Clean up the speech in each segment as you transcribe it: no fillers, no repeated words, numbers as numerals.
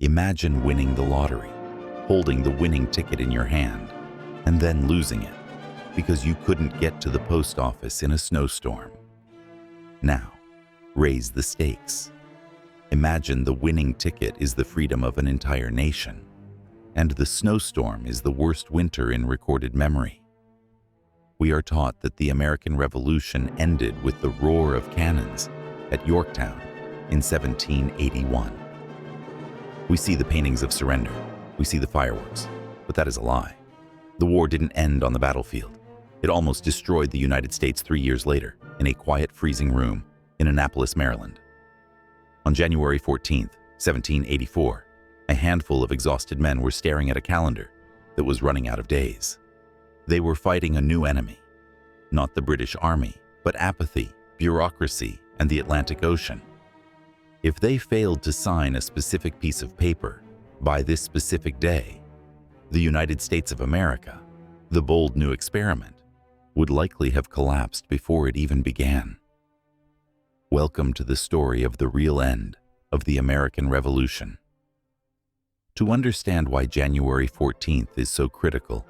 Imagine winning the lottery, holding the winning ticket in your hand, and then losing it because you couldn't get to the post office in a snowstorm. Now, raise the stakes. Imagine the winning ticket is the freedom of an entire nation, and the snowstorm is the worst winter in recorded memory. We are taught that the American Revolution ended with the roar of cannons at Yorktown in 1781. We see the paintings of surrender, we see the fireworks, but that is a lie. The war didn't end on the battlefield. It almost destroyed the United States 3 years later in a quiet, freezing room in Annapolis, Maryland. On January 14th, 1784, a handful of exhausted men were staring at a calendar that was running out of days. They were fighting a new enemy, not the British Army, but apathy, bureaucracy, and the Atlantic Ocean. If they failed to sign a specific piece of paper by this specific day, the United States of America, the bold new experiment, would likely have collapsed before it even began. Welcome to the story of the real end of the American Revolution. To understand why January 14th is so critical,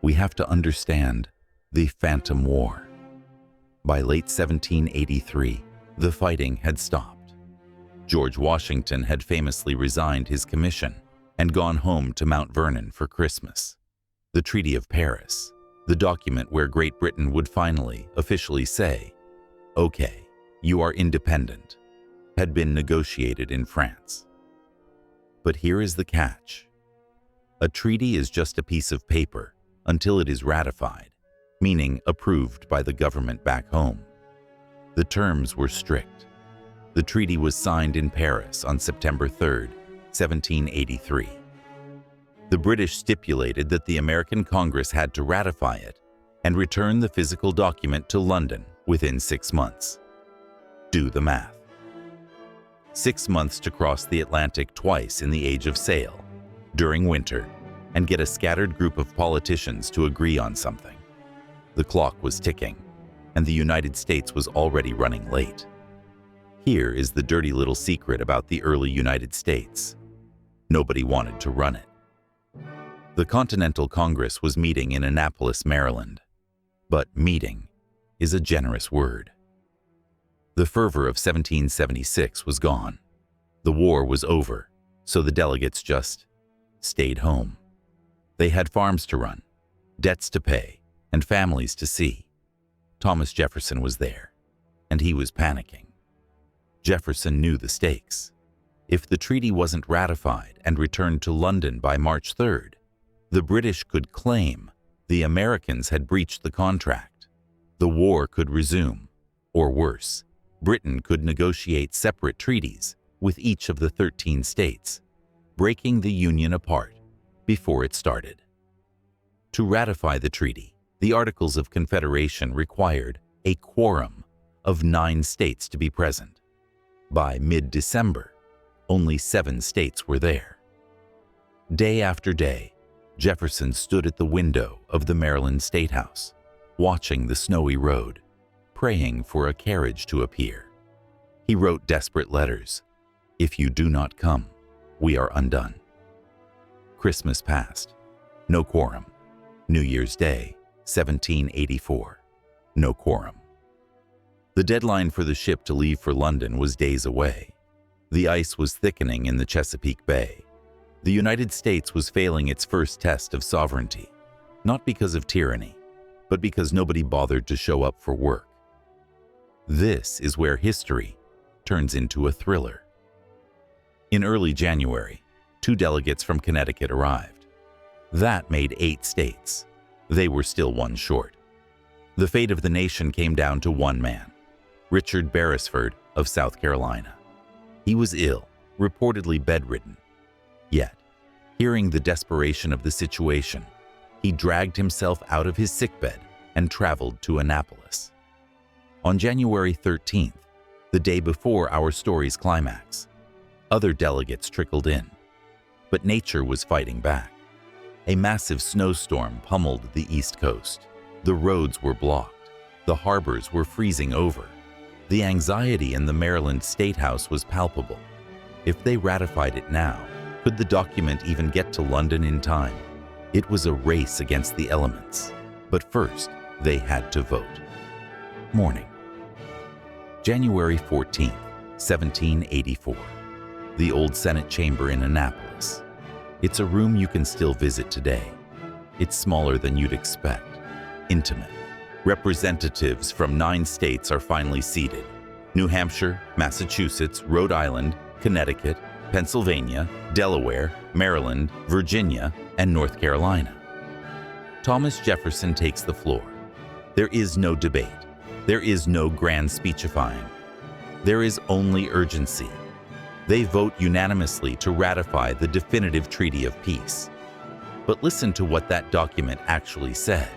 we have to understand the Phantom War. By late 1783, the fighting had stopped. George Washington had famously resigned his commission and gone home to Mount Vernon for Christmas. The Treaty of Paris, the document where Great Britain would finally, officially say, "Okay, you are independent," had been negotiated in France. But here is the catch. A treaty is just a piece of paper until it is ratified, meaning approved by the government back home. The terms were strict. The treaty was signed in Paris on September 3, 1783. The British stipulated that the American Congress had to ratify it and return the physical document to London within 6 months. Do the math. 6 months to cross the Atlantic twice in the age of sail, during winter, and get a scattered group of politicians to agree on something. The clock was ticking, and the United States was already running late. Here is the dirty little secret about the early United States. Nobody wanted to run it. The Continental Congress was meeting in Annapolis, Maryland. But meeting is a generous word. The fervor of 1776 was gone. The war was over, so the delegates just stayed home. They had farms to run, debts to pay, and families to see. Thomas Jefferson was there, and he was panicking. Jefferson knew the stakes. If the treaty wasn't ratified and returned to London by March 3rd, the British could claim the Americans had breached the contract. The war could resume, or worse, Britain could negotiate separate treaties with each of the 13 states, breaking the Union apart before it started. To ratify the treaty, the Articles of Confederation required a quorum of 9 states to be present. By mid-December, only 7 states were there. Day after day, Jefferson stood at the window of the Maryland State House, watching the snowy road, praying for a carriage to appear. He wrote desperate letters. "If you do not come, we are undone." Christmas passed. No quorum. New Year's Day, 1784. No quorum. The deadline for the ship to leave for London was days away. The ice was thickening in the Chesapeake Bay. The United States was failing its first test of sovereignty, not because of tyranny, but because nobody bothered to show up for work. This is where history turns into a thriller. In early January, 2 delegates from Connecticut arrived. That made 8 states. They were still 1 short. The fate of the nation came down to one man, Richard Beresford of South Carolina. He was ill, reportedly bedridden. Yet, hearing the desperation of the situation, he dragged himself out of his sickbed and traveled to Annapolis. On January 13th, the day before our story's climax, other delegates trickled in. But nature was fighting back. A massive snowstorm pummeled the East Coast. The roads were blocked. The harbors were freezing over. The anxiety in the Maryland State House was palpable. If they ratified it now, Could the document even get to London in time? It was a race against the elements. But first, they had to vote. Morning. January 14, 1784. The old Senate chamber in Annapolis. It's a room you can still visit today. It's smaller than you'd expect. Intimate. Representatives from 9 states are finally seated. New Hampshire, Massachusetts, Rhode Island, Connecticut, Pennsylvania, Delaware, Maryland, Virginia, and North Carolina. Thomas Jefferson takes the floor. There is no debate. There is no grand speechifying. There is only urgency. They vote unanimously to ratify the definitive treaty of peace. But listen to what that document actually said.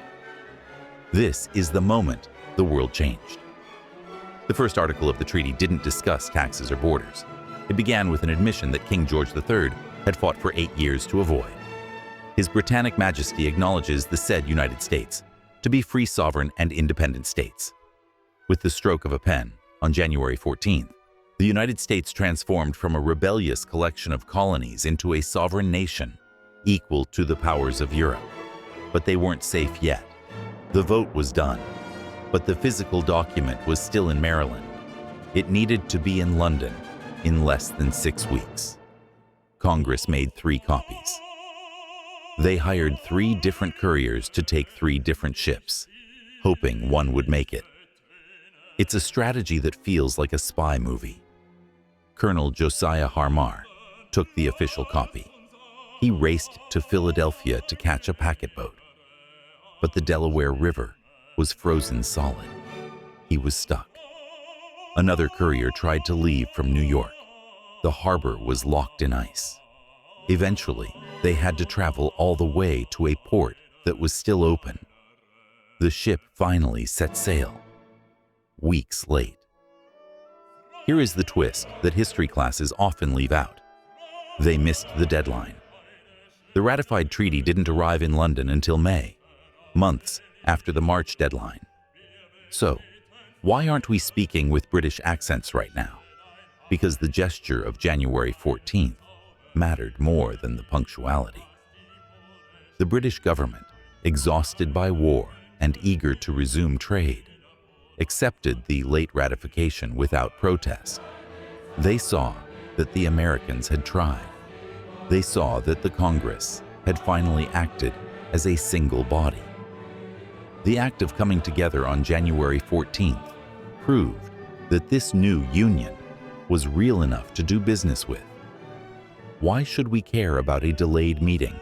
This is the moment the world changed. The first article of the treaty didn't discuss taxes or borders. It began with an admission that King George III had fought for 8 years to avoid. His Britannic Majesty acknowledges the said United States to be free, sovereign, and independent states. With the stroke of a pen, on January 14th, the United States transformed from a rebellious collection of colonies into a sovereign nation, equal to the powers of Europe. But they weren't safe yet. The vote was done, but the physical document was still in Maryland. It needed to be in London in less than 6 weeks. Congress made 3 copies. They hired 3 different couriers to take 3 different ships, hoping one would make it. It's a strategy that feels like a spy movie. Colonel Josiah Harmar took the official copy. He raced to Philadelphia to catch a packet boat. But the Delaware River was frozen solid. He was stuck. Another courier tried to leave from New York. The harbor was locked in ice. Eventually, they had to travel all the way to a port that was still open. The ship finally set sail. Weeks late. Here is the twist that history classes often leave out. They missed the deadline. The ratified treaty didn't arrive in London until May, months after the March deadline. So, why aren't we speaking with British accents right now? Because the gesture of January 14th mattered more than the punctuality. The British government, exhausted by war and eager to resume trade, accepted the late ratification without protest. They saw that the Americans had tried. They saw that the Congress had finally acted as a single body. The act of coming together on January 14th proved that this new union was real enough to do business with. Why should we care about a delayed meeting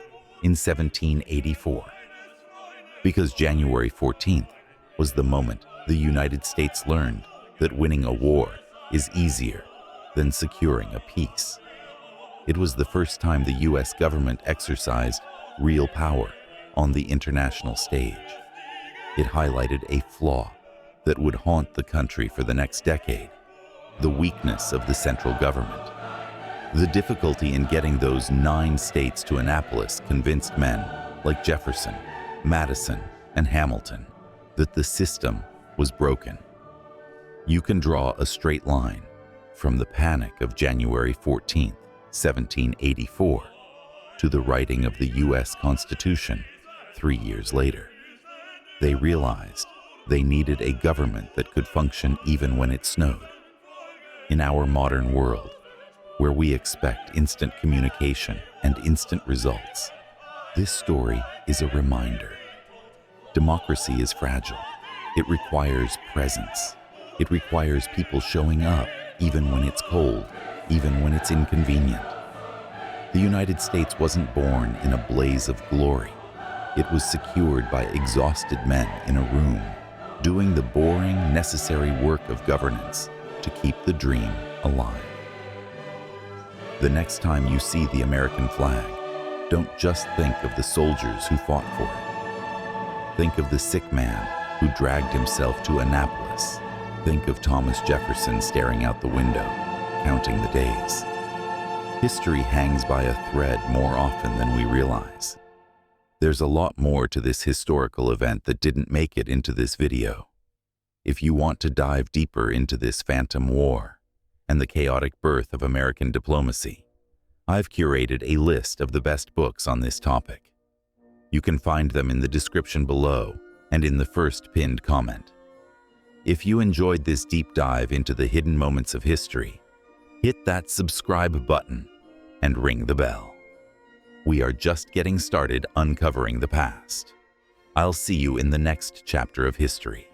in 1784? Because January 14th was the moment the United States learned that winning a war is easier than securing a peace. It was the first time the U.S. government exercised real power on the international stage. It highlighted a flaw that would haunt the country for the next decade: the weakness of the central government. The difficulty in getting those 9 states to Annapolis convinced men like Jefferson, Madison, and Hamilton that the system was broken. You can draw a straight line from the panic of January 14, 1784, to the writing of the U.S. Constitution 3 years later. They realized they needed a government that could function even when it snowed. In our modern world, where we expect instant communication and instant results, this story is a reminder. Democracy is fragile. It requires presence. It requires people showing up even when it's cold, even when it's inconvenient. The United States wasn't born in a blaze of glory. It was secured by exhausted men in a room, doing the boring, necessary work of governance to keep the dream alive. The next time you see the American flag, don't just think of the soldiers who fought for it. Think of the sick man who dragged himself to Annapolis. Think of Thomas Jefferson staring out the window, counting the days. History hangs by a thread more often than we realize. There's a lot more to this historical event that didn't make it into this video. If you want to dive deeper into this phantom war and the chaotic birth of American diplomacy, I've curated a list of the best books on this topic. You can find them in the description below and in the first pinned comment. If you enjoyed this deep dive into the hidden moments of history, hit that subscribe button and ring the bell. We are just getting started uncovering the past. I'll see you in the next chapter of history.